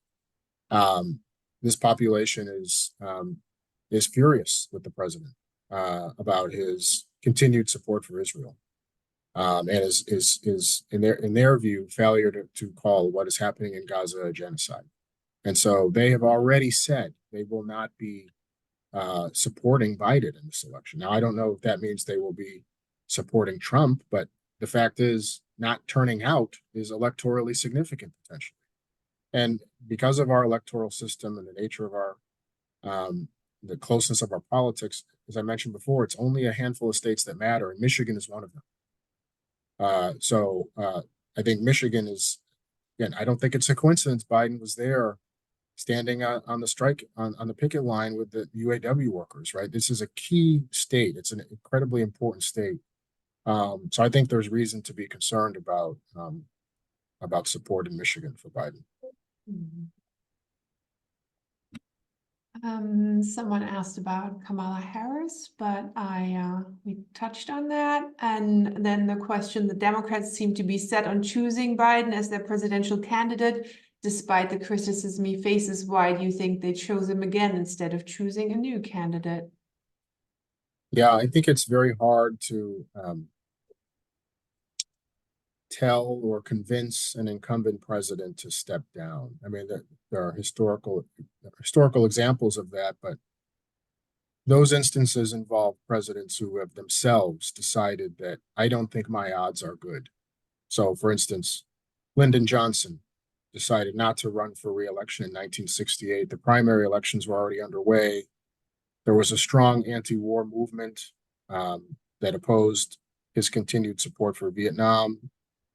This population is furious with the president about his continued support for Israel. And is in their view failure to call what is happening in Gaza a genocide. And so they have already said they will not be supporting Biden in this election. Now, I don't know if that means they will be supporting Trump, but the fact is not turning out is electorally significant potentially. And because of our electoral system and the nature of our the closeness of our politics, as I mentioned before, it's only a handful of states that matter, and Michigan is one of them. So I think Michigan is, again, I don't think it's a coincidence Biden was there standing on the strike, on the picket line with the UAW workers, right? This is a key state. It's an incredibly important state. So I think there's reason to be concerned about support in Michigan for Biden. Someone asked about Kamala Harris, but we touched on that. And then the question, the Democrats seem to be set on choosing Biden as their presidential candidate, despite the criticism he faces. Why do you think they chose him again instead of choosing a new candidate? Yeah, I think it's very hard to tell or convince an incumbent president to step down. I mean, there are historical examples of that, but those instances involve presidents who have themselves decided that I don't think my odds are good. So, for instance, Lyndon Johnson decided not to run for re-election in 1968. The primary elections were already underway. There was a strong anti-war movement that opposed his continued support for Vietnam,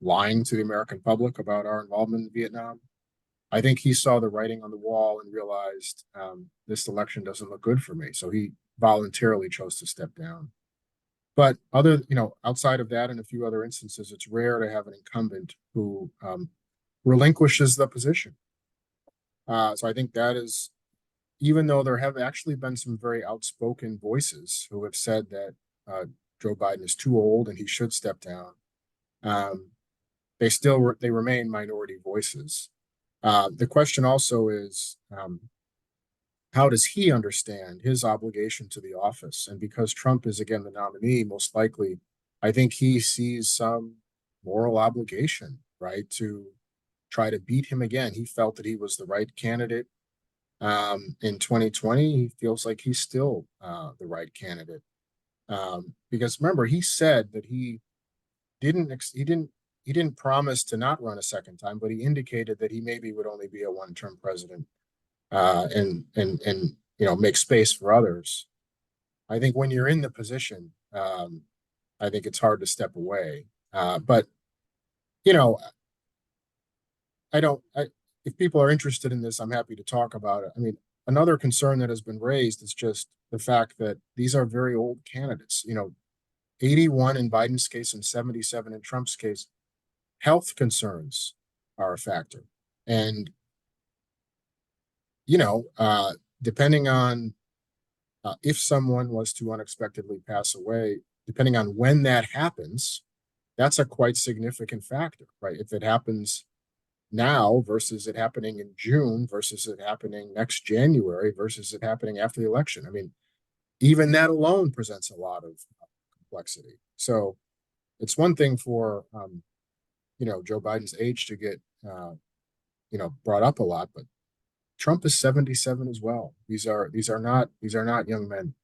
lying to the American public about our involvement in Vietnam. I think he saw the writing on the wall and realized this election doesn't look good for me. So he voluntarily chose to step down. But outside of that and a few other instances, it's rare to have an incumbent who relinquishes the position. So I think that is, even though there have actually been some very outspoken voices who have said that Joe Biden is too old and he should step down, they remain minority voices. The question also is, how does he understand his obligation to the office? And because Trump is again the nominee, most likely, I think he sees some moral obligation, right, to try to beat him again. He felt that he was the right candidate in 2020. He feels like he's still the right candidate because remember, he said that he didn't promise to not run a second time, but he indicated that he maybe would only be a one-term president and make space for others. I think when you're in the position, I think it's hard to step away. But if people are interested in this, I'm happy to talk about it. I mean, another concern that has been raised is just the fact that these are very old candidates. 81 in Biden's case and 77 in Trump's case. Health concerns are a factor. And, depending on if someone was to unexpectedly pass away, depending on when that happens, that's a quite significant factor, right? If it happens now versus it happening in June versus it happening next January versus it happening after the election. I mean, even that alone presents a lot of complexity. So it's one thing for Joe Biden's age to get brought up a lot, but Trump is 77 as well. These are not young men.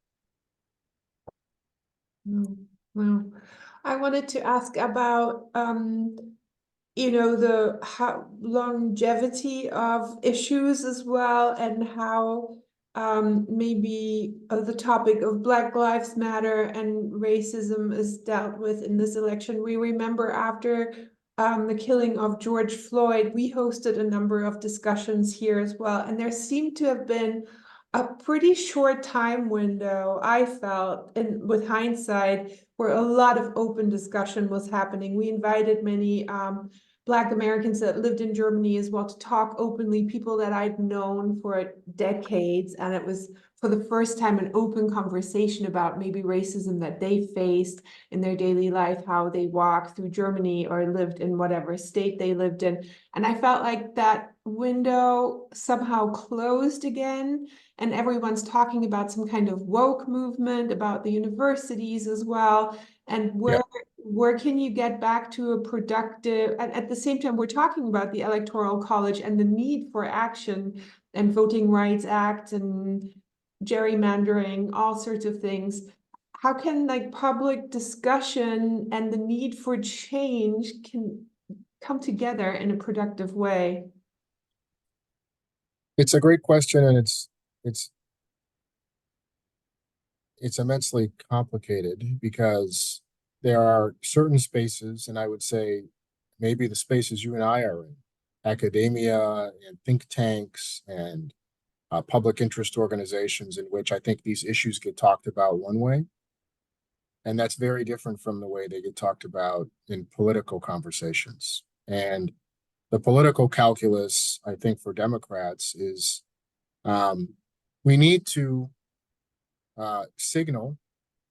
Well, I wanted to ask about the longevity of issues as well, and how maybe the topic of Black Lives Matter and racism is dealt with in this election. We remember after the killing of George Floyd, we hosted a number of discussions here as well, and there seemed to have been a pretty short time window, I felt, and with hindsight, where a lot of open discussion was happening. We invited many Black Americans that lived in Germany as well to talk openly, people that I'd known for decades, and it was for the first time an open conversation about maybe racism that they faced in their daily life, how they walked through Germany or lived in whatever state they lived in. And I felt like that window somehow closed again, and everyone's talking about some kind of woke movement, about the universities as well, and where can you get back to a productive, and at the same time, we're talking about the Electoral College and the need for action and Voting Rights Act and gerrymandering, all sorts of things. How can public discussion and the need for change can come together in a productive way? It's a great question, and it's immensely complicated because there are certain spaces, and I would say maybe the spaces you and I are in, academia and think tanks and public interest organizations, in which I think these issues get talked about one way. And that's very different from the way they get talked about in political conversations. And the political calculus, I think, for Democrats is we need to signal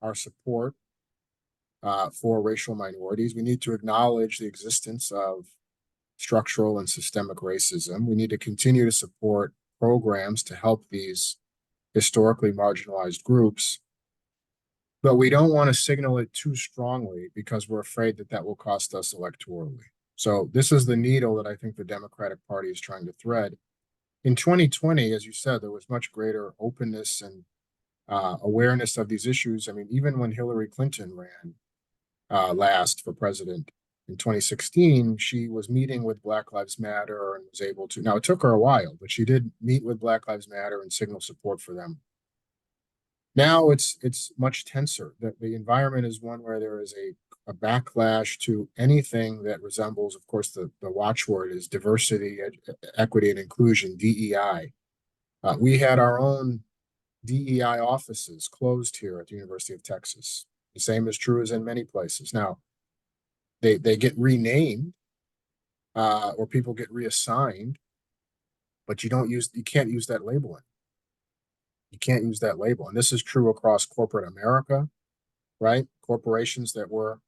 our support for racial minorities. We need to acknowledge the existence of structural and systemic racism. We need to continue to support programs to help these historically marginalized groups. But we don't want to signal it too strongly because we're afraid that that will cost us electorally. So this is the needle that I think the Democratic Party is trying to thread. In 2020, as you said, there was much greater openness and awareness of these issues. I mean, even when Hillary Clinton ran last for president in 2016, she was meeting with Black Lives Matter and was able to. Now, it took her a while, but she did meet with Black Lives Matter and signal support for them. Now it's much tenser. The environment is one where there is a backlash to anything that resembles, of course, the watchword is diversity, equity, and inclusion, DEI. We had our own DEI offices closed here at the University of Texas. The same is true as in many places. Now, they get renamed or people get reassigned, but you can't use that label. You can't use that label. And this is true across corporate America, right? Corporations that were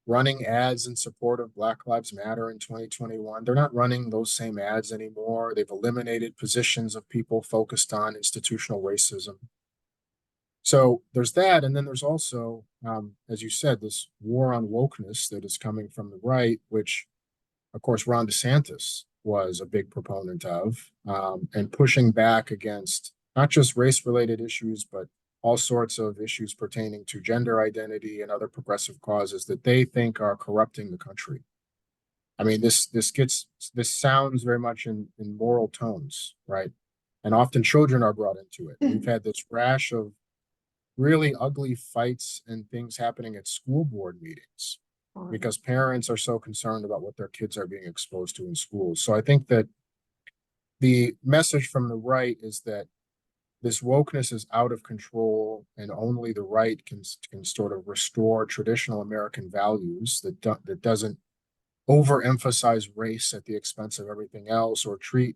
running ads in support of Black Lives Matter in 2021, they're not running those same ads anymore. They've eliminated positions of people focused on institutional racism. So there's that. And then there's also, as you said, this war on wokeness that is coming from the right, which, of course, Ron DeSantis was a big proponent of, and pushing back against not just race-related issues, but all sorts of issues pertaining to gender identity and other progressive causes that they think are corrupting the country. I mean, this sounds very much in moral tones, right? And often children are brought into it. We've had this rash of really ugly fights and things happening at school board meetings because parents are so concerned about what their kids are being exposed to in schools. So I think that the message from the right is that this wokeness is out of control and only the right can sort of restore traditional American values that doesn't overemphasize race at the expense of everything else or treat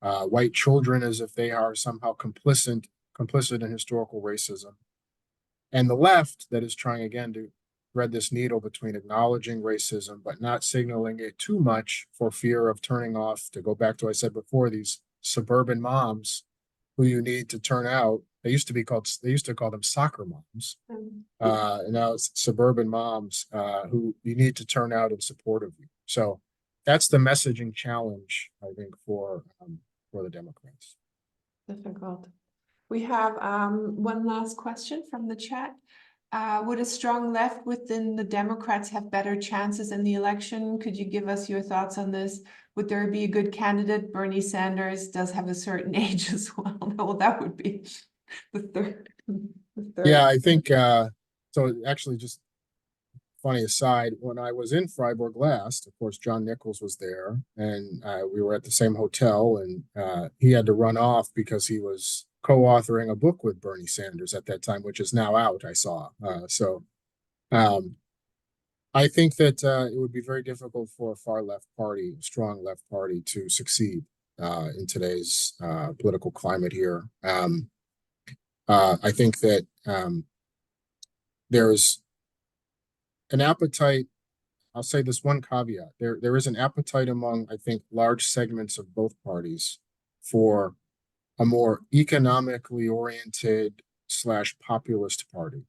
white children as if they are somehow complicit in historical racism. And the left that is trying again to thread this needle between acknowledging racism, but not signaling it too much for fear of turning off, to go back to what I said before, these suburban moms who you need to turn out. They used to call them soccer moms. And now it's suburban moms who you need to turn out in support of you. So that's the messaging challenge, I think, for the Democrats. Difficult. We have one last question from the chat. Would a strong left within the Democrats have better chances in the election? Could you give us your thoughts on this? Would there be a good candidate? Bernie Sanders does have a certain age as well. Well, that would be the third. Yeah, I think so. Actually, just funny aside, when I was in Freiburg last, of course, John Nichols was there, and we were at the same hotel, and he had to run off because he was co-authoring a book with Bernie Sanders at that time, which is now out, I saw. I think that it would be very difficult for a far left party, strong left party, to succeed in today's political climate here. I think that there's an appetite. I'll say this one caveat. There is an appetite among, I think, large segments of both parties for a more economically oriented / populist party.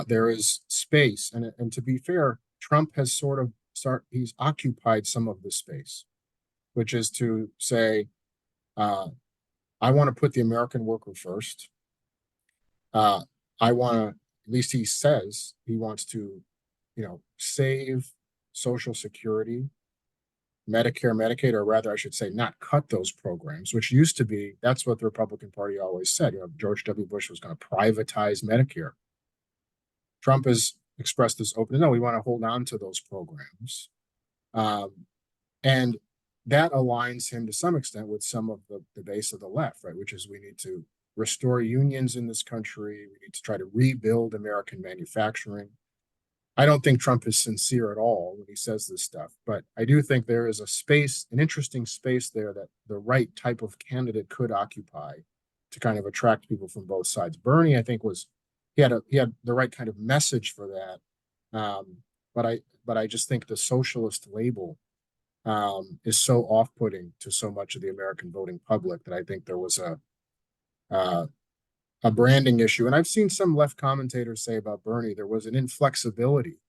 There is space, and to be fair, Trump has he's occupied some of the space, which is to say, I want to put the American worker first. I want to, at least he says he wants to, save Social Security, Medicare, Medicaid, or rather, I should say, not cut those programs, which used to be, that's what the Republican Party always said. George W. Bush was going to privatize Medicare. Trump has expressed this openly. No, we want to hold on to those programs. And that aligns him to some extent with some of the base of the left, right? Which is, we need to restore unions in this country. We need to try to rebuild American manufacturing. I don't think Trump is sincere at all when he says this stuff, but I do think there is a space, an interesting space there that the right type of candidate could occupy to kind of attract people from both sides. Bernie, I think, he had the right kind of message for that, but I just think the socialist label is so off-putting to so much of the American voting public that I think there was a branding issue. And I've seen some left commentators say about Bernie, there was an inflexibility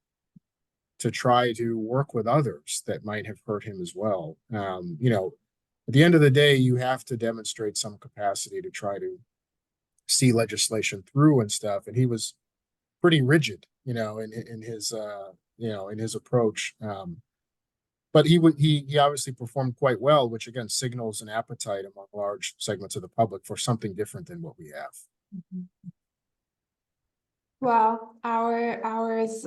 to try to work with others that might have hurt him as well. At the end of the day, you have to demonstrate some capacity to try to see legislation through and stuff. And he was pretty rigid, in his approach. But he obviously performed quite well, which again signals an appetite among large segments of the public for something different than what we have. Well, our hour is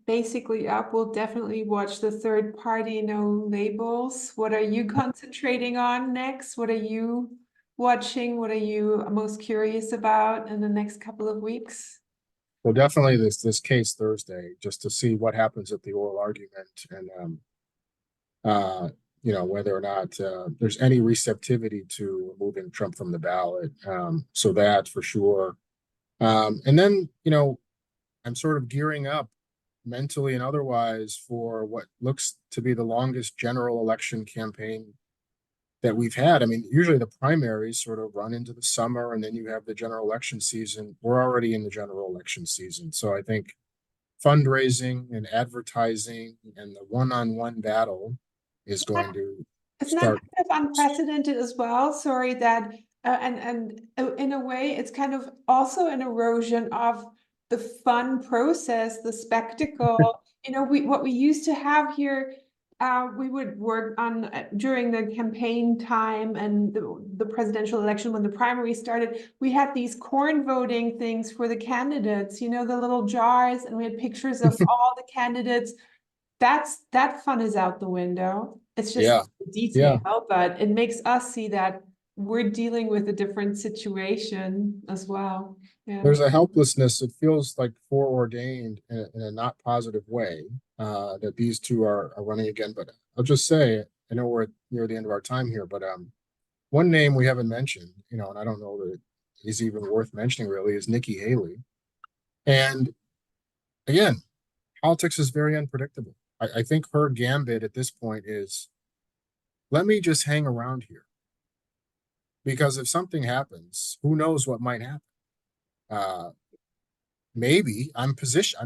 basically up. We'll definitely watch the third party, no labels. What are you concentrating on next? What are you watching? What are you most curious about in the next couple of weeks? Well, definitely this case Thursday, just to see what happens at the oral argument, and whether or not there's any receptivity to removing Trump from the ballot. So that for sure. And then, I'm sort of gearing up mentally and otherwise for what looks to be the longest general election campaign that we've had. I mean, usually the primaries sort of run into the summer, and then you have the general election season. We're already in the general election season. So I think fundraising and advertising and the one-on-one battle is going to Isn't that start. kind of unprecedented as well? Sorry, that and in a way, it's kind of also an erosion of the fun process, the spectacle. What we used to have here, we would work on during the campaign time and the presidential election when the primary started. We had these corn voting things for the candidates, the little jars, and we had pictures of all the candidates. That fun is out the window. It's just the detail, but it makes us see that we're dealing with a different situation as well. Yeah. There's a helplessness. It feels like foreordained in a not positive way that these two are running again. But I'll just say, I know we're near the end of our time here, but one name we haven't mentioned, and I don't know that is even worth mentioning really, is Nikki Haley. And again, politics is very unpredictable. I think her gambit at this point is, let me just hang around here. Because if something happens, who knows what might happen? Maybe I'm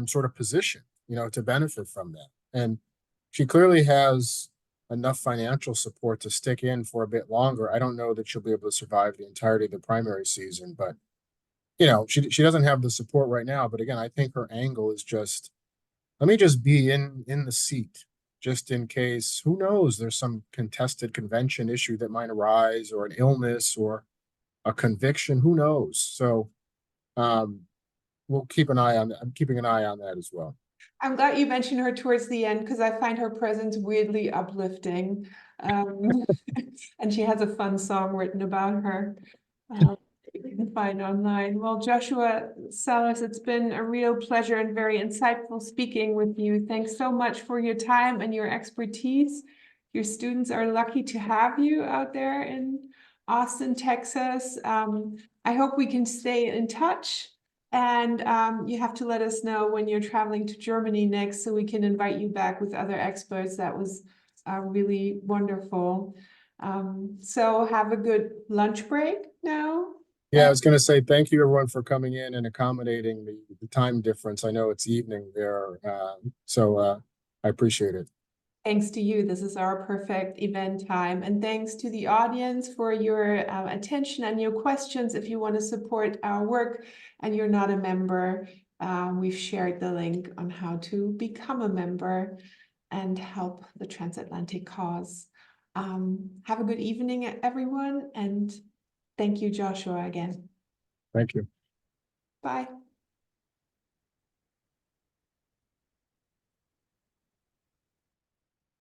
sort of positioned, to benefit from that. And she clearly has enough financial support to stick in for a bit longer. I don't know that she'll be able to survive the entirety of the primary season, but she doesn't have the support right now. But again, I think her angle is just, let me just be in the seat, just in case, who knows, there's some contested convention issue that might arise, or an illness, or a conviction, who knows? So we'll keep an eye on that. I'm keeping an eye on that as well. I'm glad you mentioned her towards the end, because I find her presence weirdly uplifting. And she has a fun song written about her. You can find online. Well, Joshua Salas, it's been a real pleasure and very insightful speaking with you. Thanks so much for your time and your expertise. Your students are lucky to have you out there in Austin, Texas. I hope we can stay in touch. And you have to let us know when you're traveling to Germany next, so we can invite you back with other experts. That was really wonderful. So have a good lunch break now. Yeah, I was going to say thank you, everyone, for coming in and accommodating the time difference. I know it's evening there, so I appreciate it. Thanks to you. This is our perfect event time. And thanks to the audience for your attention and your questions. If you want to support our work and you're not a member, we've shared the link on how to become a member and help the transatlantic cause. Have a good evening, everyone. And thank you, Joshua, again. Thank you. Bye.